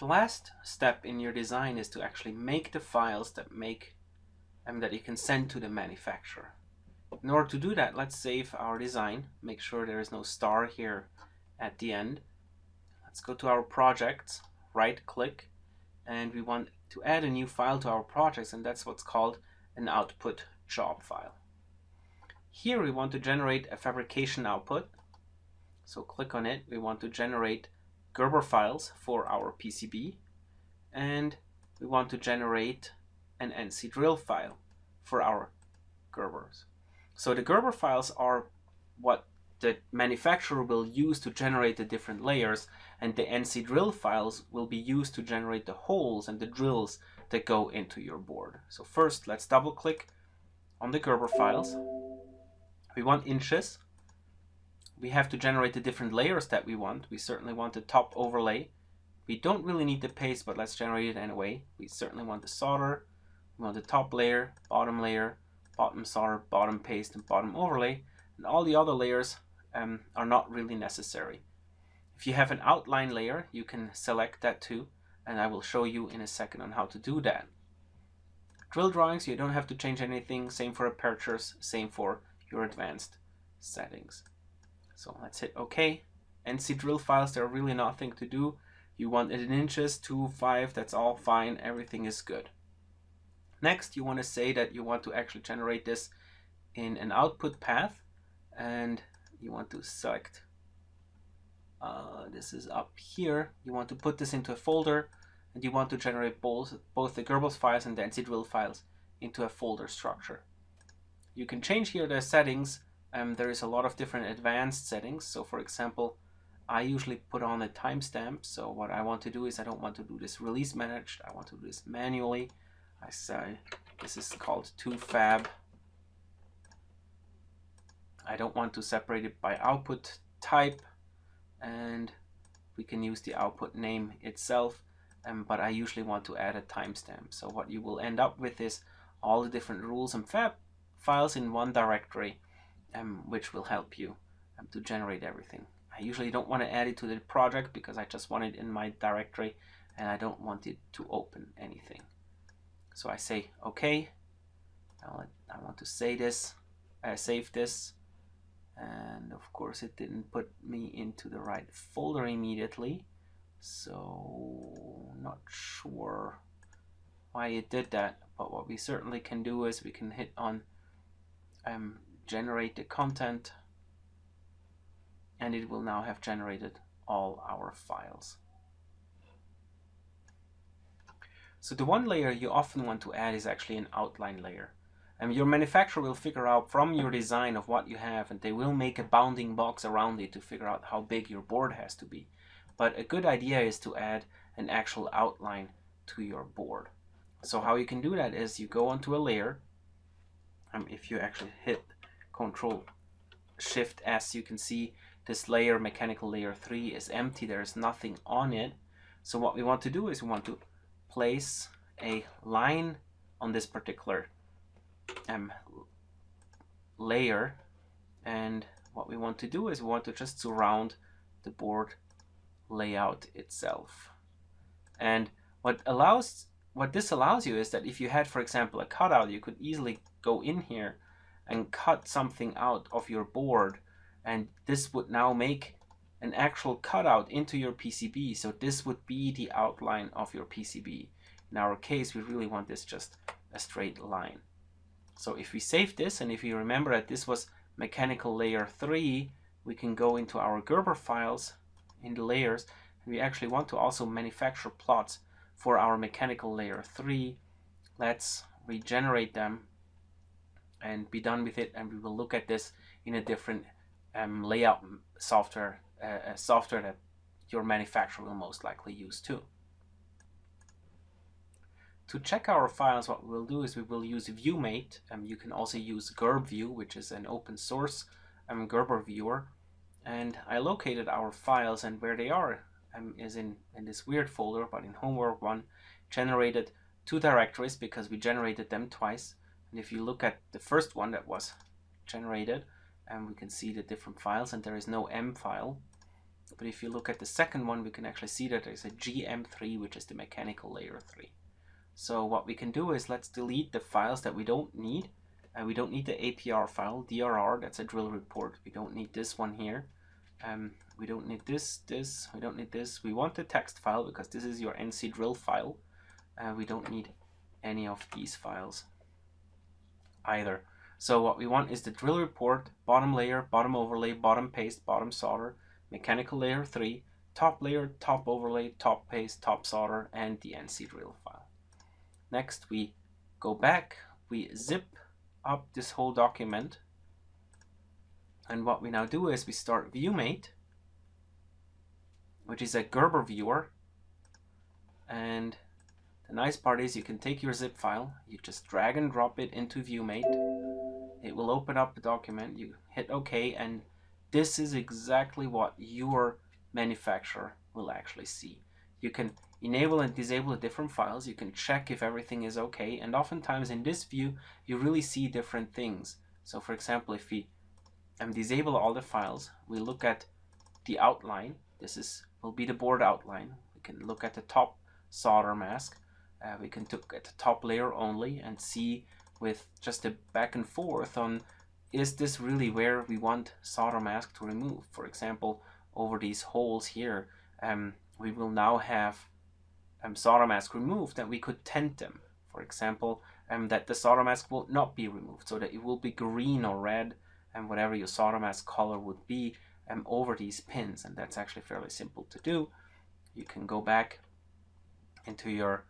The last step in your design is to actually make the files that that you can send to the manufacturer. In order to do that, let's save our design. Make sure there is no star here at the end. Let's go to our projects, right click, and we want to add a new file to our projects, and that's what's called an output job file. Here we want to generate a fabrication output. So click on it. We want to generate Gerber files for our PCB, and we want to generate an NC drill file for our Gerbers. So the Gerber files are what the manufacturer will use to generate the different layers, and the NC drill files will be used to generate the holes and the drills that go into your board. So first, let's double click on the Gerber files. We want inches. We have to generate the different layers that we want. We certainly want the top overlay. We don't really need the paste, but let's generate it anyway. We certainly want the solder. We want the top layer, bottom solder, bottom paste, and bottom overlay. And all the other layers are not really necessary. If you have an outline layer, you can select that too, and I will show you in a second on how to do that. Drill drawings, you don't have to change anything. Same for apertures, same for your advanced settings. So let's hit OK. NC drill files, there are really nothing to do. You want it in inches, 2, 5, that's all fine, everything is good. Next, you want to say that you want to actually generate this in an output path, and you want to select, this is up here, you want to put this into a folder, and you want to generate both the Gerbers files and the NC drill files into a folder structure. You can change here the settings. There is a lot of different advanced settings. So for example, I usually put on a timestamp. So what I want to do is I don't want to do this release managed. I want to do this manually. I say this is called 2fab. I don't want to separate it by output type, and we can use the output name itself, but I usually want to add a timestamp. So what you will end up with is all the different rules and fab files in one directory, which will help you to generate everything. I usually don't want to add it to the project because I just want it in my directory and I don't want it to open anything. So I say OK. Now I want to save this, and of course it didn't put me into the right folder immediately, so not sure why it did that. But what we certainly can do is we can hit on generate the content, and it will now have generated all our files. So the one layer you often want to add is actually an outline layer. Your manufacturer will figure out from your design of what you have, and they will make a bounding box around it to figure out how big your board has to be. But a good idea is to add an actual outline to your board. So how you can do that is you go onto a layer. If you actually hit Control Shift S, you can see this layer, mechanical layer 3, is empty. There is nothing on it. So what we want to do is we want to place a line on this particular layer, and what we want to do is we want to just surround the board layout itself. And what this allows you is that if you had, for example, a cutout, you could easily go in here and cut something out of your board, and this would now make an actual cutout into your PCB. So this would be the outline of your PCB. In our case, we really want this just a straight line. So if we save this, and if you remember that this was mechanical layer 3, we can go into our Gerber files in the layers, and we actually want to also manufacture plots for our mechanical layer 3. Let's regenerate them and be done with it, and we will look at this in a different layout software, software that your manufacturer will most likely use too. To check our files, what we'll do is we will use ViewMate. You can also use GerbView, which is an open source Gerber viewer. And I located our files, and where they are is in this weird folder, but in homework 1, generated 2 directories because we generated them twice. And if you look at the first one that was generated, we can see the different files, and there is no M file. But if you look at the second one, we can actually see that there's a GM3, which is the mechanical layer 3. So what we can do is let's delete the files that we don't need. We don't need the APR file, DRR, that's a drill report. We don't need this one here. We don't need this, we don't need this. We want the text file because this is your NC drill file. We don't need any of these files either. So what we want is the drill report, bottom layer, bottom overlay, bottom paste, bottom solder, mechanical layer 3, top layer, top overlay, top paste, top solder, and the NC drill file. Next we go back, we zip up this whole document, and what we now do is we start ViewMate, which is a Gerber viewer, and the nice part is you can take your zip file, you just drag and drop it into ViewMate, it will open up the document, you hit OK, and this is exactly what your manufacturer will actually see. You can enable and disable the different files, you can check if everything is okay, and oftentimes in this view you really see different things. So for example, if we disable all the files, we look at the outline. This will be the board outline. We can look at the top solder mask, we can look at the top layer only and see with just a back and forth on, is this really where we want solder mask to remove? For example, over these holes here, we will now have solder mask removed, and we could tint them. For example, that the solder mask will not be removed, so that it will be green or red, and whatever your solder mask color would be over these pins, and that's actually fairly simple to do. You can go back into your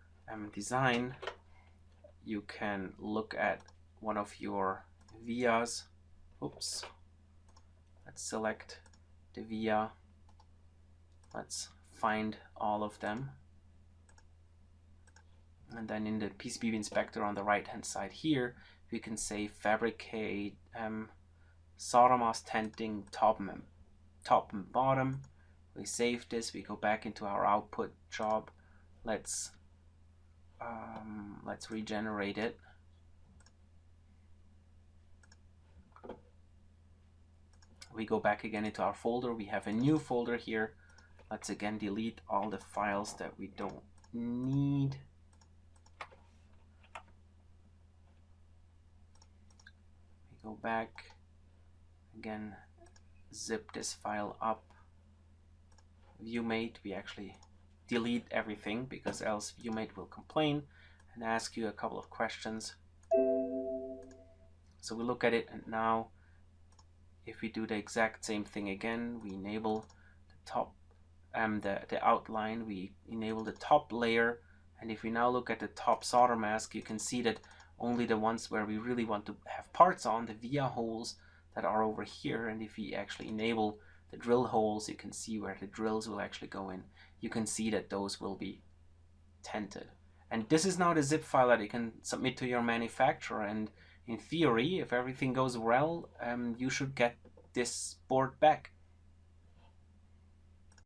design, you can look at one of your vias. Oops, let's select the via, let's find all of them, and then in the PCB inspector on the right hand side here we can say fabricate solder mask tenting top and bottom. We save this, we go back into our output job, let's regenerate it. We go back again into our folder, we have a new folder here. Let's again delete all the files that we don't need. We go back, again zip this file up. ViewMate, we actually delete everything because else ViewMate will complain and ask you a couple of questions. So we look at it, and now if we do the exact same thing again, we enable the top, the outline, we enable the top layer, and if we now look at the top solder mask, you can see that only the ones where we really want to have parts on, the via holes that are over here, and if we actually enable the drill holes, you can see where the drills will actually go in. You can see that those will be tinted. And this is now the zip file that you can submit to your manufacturer, and in theory, if everything goes well, you should get this board back.